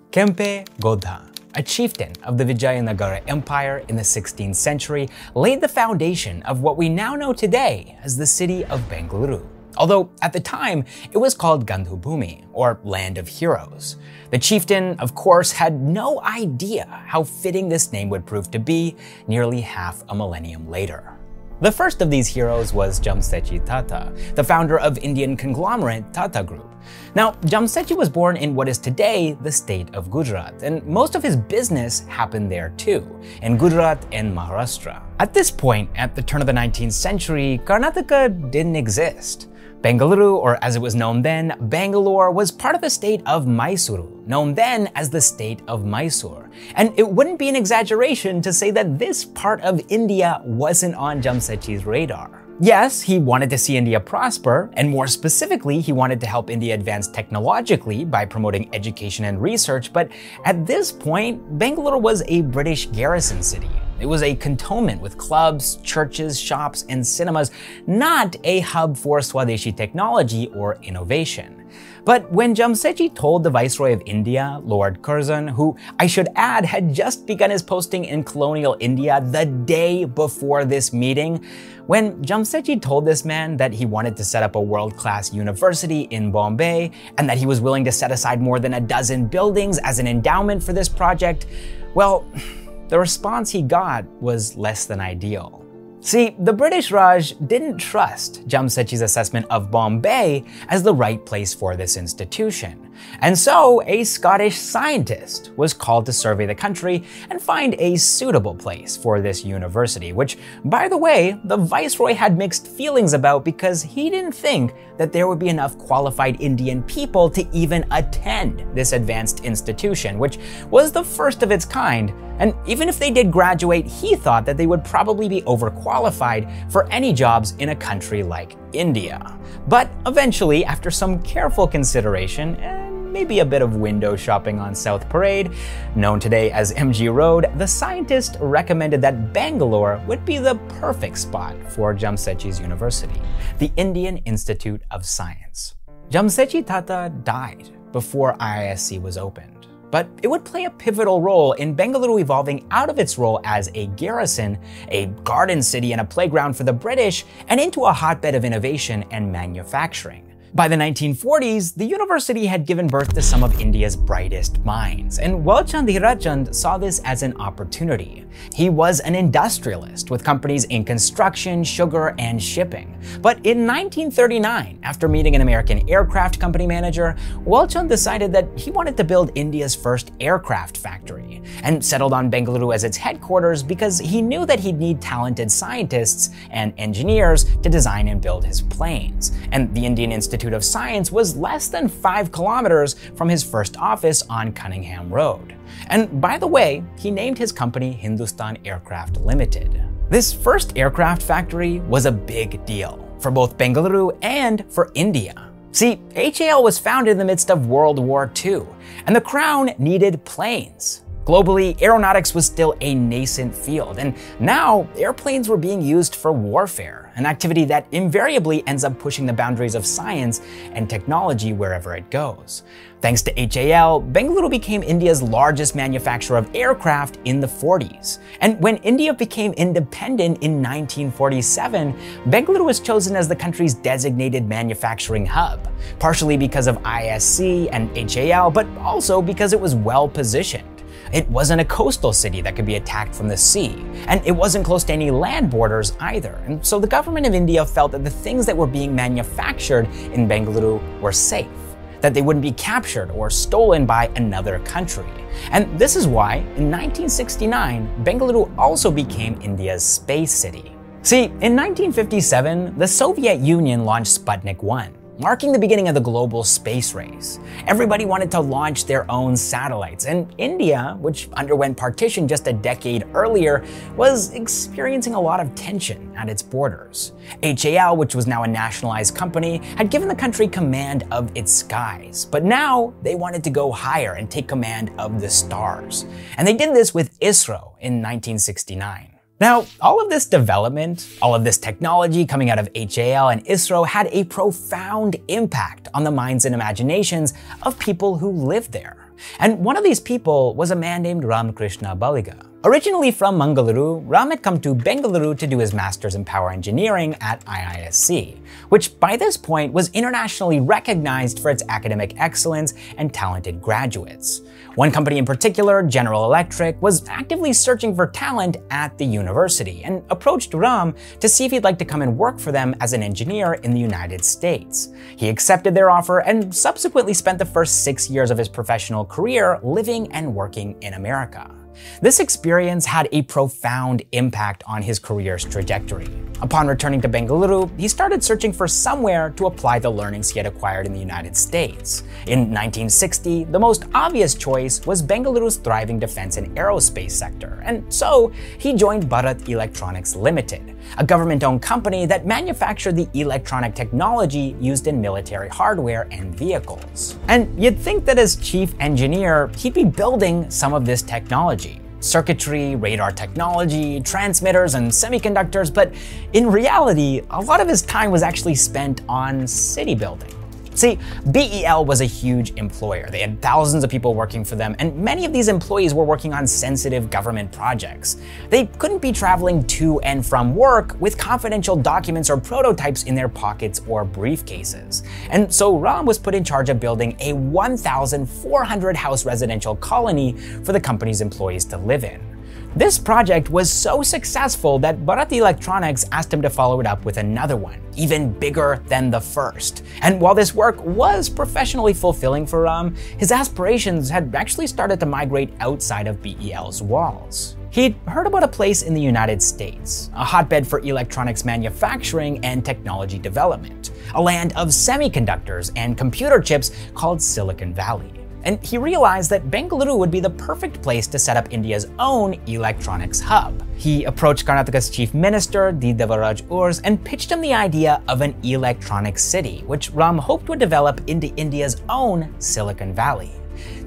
Kempe Gowda, a chieftain of the Vijayanagara Empire in the 16th century, laid the foundation of what we now know today as the city of Bengaluru. Although at the time, it was called Gandubhūmi, or Land of Heroes. The chieftain, of course, had no idea how fitting this name would prove to be nearly half a millennium later. The first of these heroes was Jamsetji Tata, the founder of Indian conglomerate Tata Group. Now, Jamsetji was born in what is today the state of Gujarat, and most of his business happened there too, in Gujarat and Maharashtra. At this point, at the turn of the 19th century, Karnataka didn't exist. Bengaluru, or as it was known then, Bangalore, was part of the state of Mysuru, known then as the state of Mysore. And it wouldn't be an exaggeration to say that this part of India wasn't on Jamsetji's radar. Yes, he wanted to see India prosper, and more specifically, he wanted to help India advance technologically by promoting education and research, but at this point, Bengaluru was a British garrison city. It was a cantonment with clubs, churches, shops, and cinemas, not a hub for Swadeshi technology or innovation. But when Jamsetji told the Viceroy of India, Lord Curzon, who I should add had just begun his posting in colonial India the day before this meeting, when Jamsetji told this man that he wanted to set up a world-class university in Bombay and that he was willing to set aside more than a dozen buildings as an endowment for this project, well, the response he got was less than ideal. See, the British Raj didn't trust Jamsetji's assessment of Bombay as the right place for this institution. And so a Scottish scientist was called to survey the country and find a suitable place for this university, which, by the way, the Viceroy had mixed feelings about because he didn't think that there would be enough qualified Indian people to even attend this advanced institution, which was the first of its kind. And even if they did graduate, he thought that they would probably be overqualified for any jobs in a country like India. But eventually, after some careful consideration and maybe a bit of window shopping on South Parade, known today as MG Road, the scientist recommended that Bangalore would be the perfect spot for Jamsetji's university, the Indian Institute of Science. Jamsetji Tata died before IISc was opened, but it would play a pivotal role in Bengaluru evolving out of its role as a garrison, a garden city and a playground for the British, and into a hotbed of innovation and manufacturing. By the 1940s, the university had given birth to some of India's brightest minds, and Walchand Hirachand saw this as an opportunity. He was an industrialist with companies in construction, sugar, and shipping. But in 1939, after meeting an American aircraft company manager, Walchand decided that he wanted to build India's first aircraft factory, and settled on Bengaluru as its headquarters because he knew that he'd need talented scientists and engineers to design and build his planes. And the Indian Institute of Science was less than 5 kilometers from his first office on Cunningham Road. And by the way, he named his company Hindustan Aircraft Limited. This first aircraft factory was a big deal for both Bengaluru and for India. See, HAL was founded in the midst of World War II, and the Crown needed planes. Globally, aeronautics was still a nascent field, and now airplanes were being used for warfare, an activity that invariably ends up pushing the boundaries of science and technology wherever it goes. Thanks to HAL, Bengaluru became India's largest manufacturer of aircraft in the 40s. And when India became independent in 1947, Bengaluru was chosen as the country's designated manufacturing hub, partially because of IISc and HAL, but also because it was well positioned. It wasn't a coastal city that could be attacked from the sea, and it wasn't close to any land borders either. And so the government of India felt that the things that were being manufactured in Bengaluru were safe, that they wouldn't be captured or stolen by another country. And this is why, in 1969, Bengaluru also became India's space city. See, in 1957, the Soviet Union launched Sputnik 1. Marking the beginning of the global space race. Everybody wanted to launch their own satellites, and India, which underwent partition just a decade earlier, was experiencing a lot of tension at its borders. HAL, which was now a nationalized company, had given the country command of its skies, but now they wanted to go higher and take command of the stars. And they did this with ISRO in 1969. Now, all of this development, all of this technology coming out of HAL and ISRO had a profound impact on the minds and imaginations of people who lived there. And one of these people was a man named Krishna Baliga. Originally from Mangaluru, Ram had come to Bengaluru to do his master's in power engineering at IISc, which by this point was internationally recognized for its academic excellence and talented graduates. One company in particular, General Electric, was actively searching for talent at the university and approached Ram to see if he'd like to come and work for them as an engineer in the United States. He accepted their offer and subsequently spent the first 6 years of his professional career living and working in America. This experience had a profound impact on his career's trajectory. Upon returning to Bengaluru, he started searching for somewhere to apply the learnings he had acquired in the United States. In 1960, the most obvious choice was Bengaluru's thriving defense and aerospace sector, and so he joined Bharat Electronics Limited, a government-owned company that manufactured the electronic technology used in military hardware and vehicles. And you'd think that as chief engineer, he'd be building some of this technology. Circuitry, radar technology, transmitters, and semiconductors, but in reality, a lot of his time was actually spent on city building. See, BEL was a huge employer. They had thousands of people working for them, and many of these employees were working on sensitive government projects. They couldn't be traveling to and from work with confidential documents or prototypes in their pockets or briefcases. And so Ram was put in charge of building a 1,400 house residential colony for the company's employees to live in. This project was so successful that Bharat Electronics asked him to follow it up with another one, even bigger than the first. And while this work was professionally fulfilling for Ram, his aspirations had actually started to migrate outside of BEL's walls. He'd heard about a place in the United States, a hotbed for electronics manufacturing and technology development, a land of semiconductors and computer chips called Silicon Valley. And he realized that Bengaluru would be the perfect place to set up India's own electronics hub. He approached Karnataka's chief minister, D. Devaraj Urs, and pitched him the idea of an electronics city, which Ram hoped would develop into India's own Silicon Valley.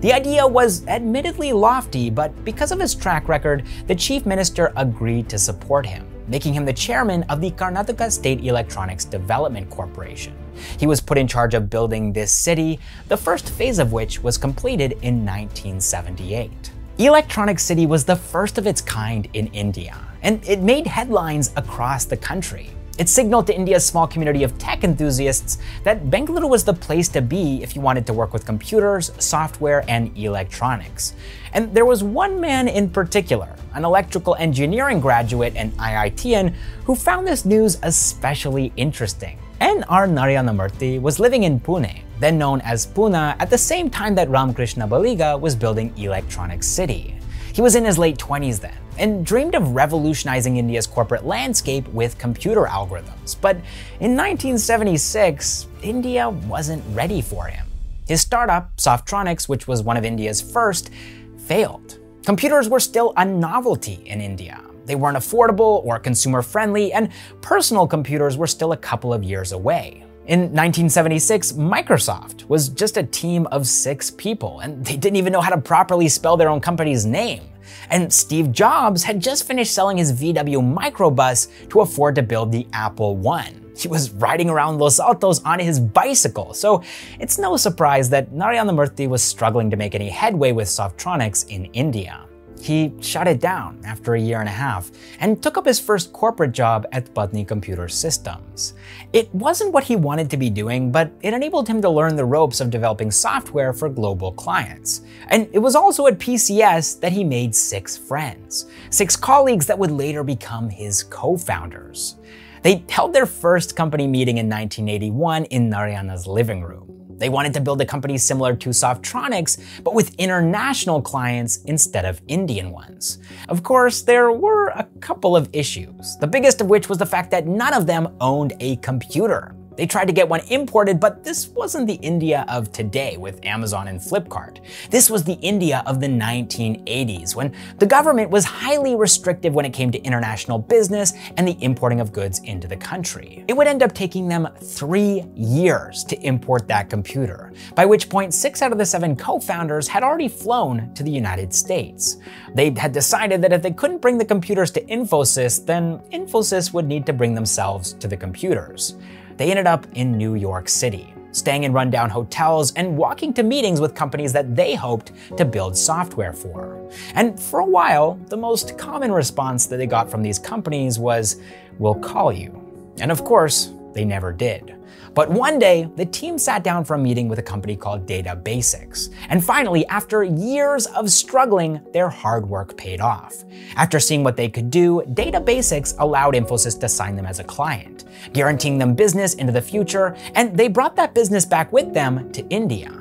The idea was admittedly lofty, but because of his track record, the chief minister agreed to support him, making him the chairman of the Karnataka State Electronics Development Corporation. He was put in charge of building this city, the first phase of which was completed in 1978. Electronics City was the first of its kind in India, and it made headlines across the country. It signaled to India's small community of tech enthusiasts that Bengaluru was the place to be if you wanted to work with computers, software, and electronics. And there was one man in particular, an electrical engineering graduate and IITian, who found this news especially interesting. N.R. Narayanamurthy was living in Pune, then known as Pune, at the same time that Krishna Baliga was building Electronics City. He was in his late 20s then, and dreamed of revolutionizing India's corporate landscape with computer algorithms. But in 1976, India wasn't ready for him. His startup, Softronics, which was one of India's first, failed. Computers were still a novelty in India. They weren't affordable or consumer-friendly, and personal computers were still a couple of years away. In 1976, Microsoft was just a team of 6 people, and they didn't even know how to properly spell their own company's name. And Steve Jobs had just finished selling his VW microbus to afford to build the Apple I. He was riding around Los Altos on his bicycle, so it's no surprise that Narayanamurthy was struggling to make any headway with Softronics in India. He shut it down after a year and a half and took up his first corporate job at Patni Computer Systems. It wasn't what he wanted to be doing, but it enabled him to learn the ropes of developing software for global clients. And it was also at PCS that he made 6 friends, 6 colleagues that would later become his co-founders. They held their first company meeting in 1981 in Narayana's living room. They wanted to build a company similar to Softronics, but with international clients instead of Indian ones. Of course, there were a couple of issues, the biggest of which was the fact that none of them owned a computer. They tried to get one imported, but this wasn't the India of today with Amazon and Flipkart. This was the India of the 1980s, when the government was highly restrictive when it came to international business and the importing of goods into the country. It would end up taking them 3 years to import that computer, by which point 6 out of the 7 co-founders had already flown to the United States. They had decided that if they couldn't bring the computers to Infosys, then Infosys would need to bring themselves to the computers. They ended up in New York City. staying in rundown hotels and walking to meetings with companies that they hoped to build software for. And for a while, the most common response that they got from these companies was, "We'll call you." And of course, they never did. But one day, the team sat down for a meeting with a company called Data Basics. And finally, after years of struggling, their hard work paid off. After seeing what they could do, Data Basics allowed Infosys to sign them as a client, guaranteeing them business into the future, and they brought that business back with them to India.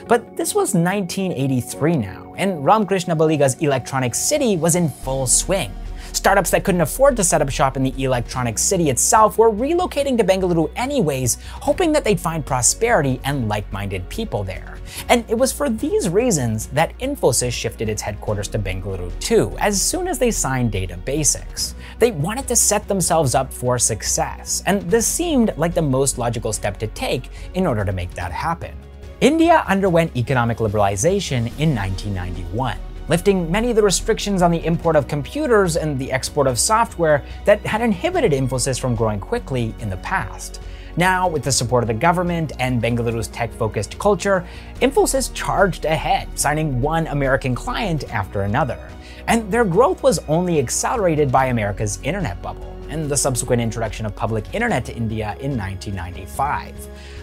But this was 1983 now, and Krishna Baliga's Electronic City was in full swing. Startups that couldn't afford to set up shop in the Electronic City itself were relocating to Bengaluru anyways, hoping that they'd find prosperity and like-minded people there. And it was for these reasons that Infosys shifted its headquarters to Bengaluru too, as soon as they signed Data Basics. They wanted to set themselves up for success, and this seemed like the most logical step to take in order to make that happen. India underwent economic liberalization in 1991. Lifting many of the restrictions on the import of computers and the export of software that had inhibited Infosys from growing quickly in the past. Now, with the support of the government and Bengaluru's tech-focused culture, Infosys charged ahead, signing one American client after another. And their growth was only accelerated by America's internet bubble and the subsequent introduction of public internet to India in 1995.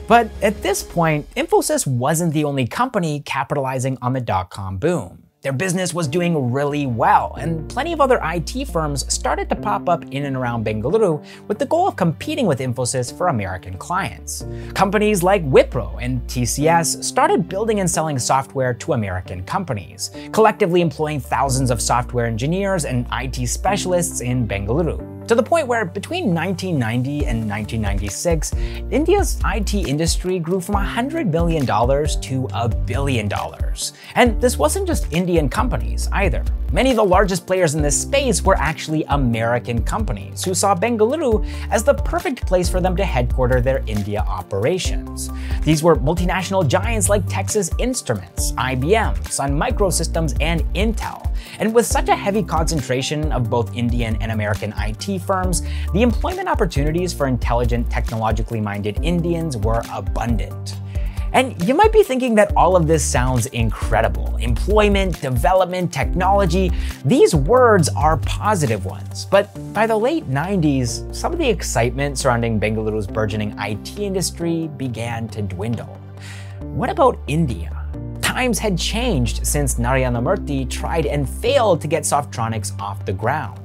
But at this point, Infosys wasn't the only company capitalizing on the dot-com boom. Their business was doing really well, and plenty of other IT firms started to pop up in and around Bengaluru with the goal of competing with Infosys for American clients. Companies like Wipro and TCS started building and selling software to American companies, collectively employing thousands of software engineers and IT specialists in Bengaluru. To the point where between 1990 and 1996, India's IT industry grew from $100 million to $1 billion. And this wasn't just Indian companies either. Many of the largest players in this space were actually American companies who saw Bengaluru as the perfect place for them to headquarter their India operations. These were multinational giants like Texas Instruments, IBM, Sun Microsystems, and Intel. And with such a heavy concentration of both Indian and American IT firms, the employment opportunities for intelligent, technologically minded Indians were abundant. And you might be thinking that all of this sounds incredible. Employment, development, technology, these words are positive ones. But by the late 90s, some of the excitement surrounding Bengaluru's burgeoning IT industry began to dwindle. What about India? Times had changed since Narayana Murthy tried and failed to get Softronics off the ground.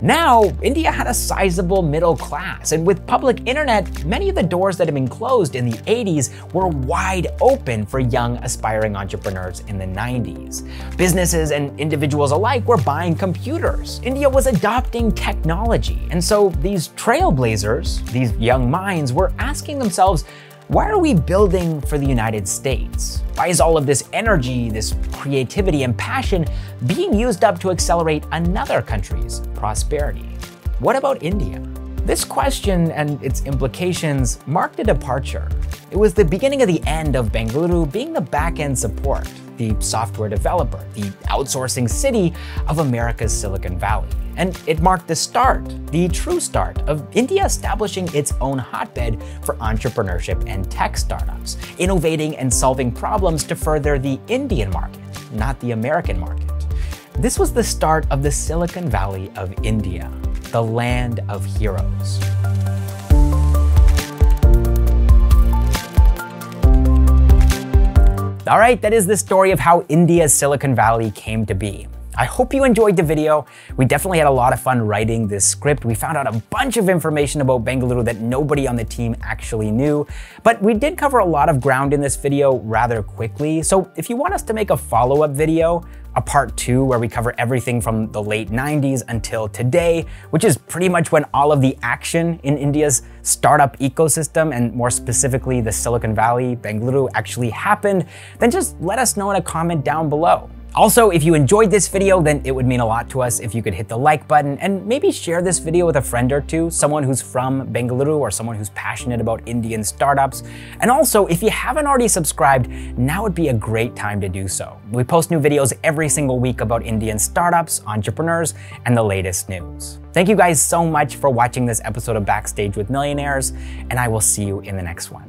Now, India had a sizable middle class, and with public internet, many of the doors that had been closed in the 80s were wide open for young, aspiring entrepreneurs in the 90s. Businesses and individuals alike were buying computers. India was adopting technology, and so these trailblazers, these young minds, were asking themselves, why are we building for the United States? Why is all of this energy, this creativity and passion being used up to accelerate another country's prosperity? What about India? This question and its implications marked a departure. It was the beginning of the end of Bengaluru being the back-end support, the software developer, the outsourcing city of America's Silicon Valley. And it marked the start, the true start, of India establishing its own hotbed for entrepreneurship and tech startups, innovating and solving problems to further the Indian market, not the American market. This was the start of the Silicon Valley of India, the land of heroes. All right, that is the story of how India's Silicon Valley came to be. I hope you enjoyed the video. We definitely had a lot of fun writing this script. We found out a bunch of information about Bengaluru that nobody on the team actually knew, but we did cover a lot of ground in this video rather quickly. So if you want us to make a follow-up video, a part 2 where we cover everything from the late 90s until today, which is pretty much when all of the action in India's startup ecosystem, and more specifically the Silicon Valley, Bengaluru, actually happened, then just let us know in a comment down below. Also, if you enjoyed this video, then it would mean a lot to us if you could hit the like button and maybe share this video with a friend or two, someone who's from Bengaluru or someone who's passionate about Indian startups. And also, if you haven't already subscribed, now would be a great time to do so. We post new videos every single week about Indian startups, entrepreneurs, and the latest news. Thank you guys so much for watching this episode of Backstage with Millionaires, and I will see you in the next one.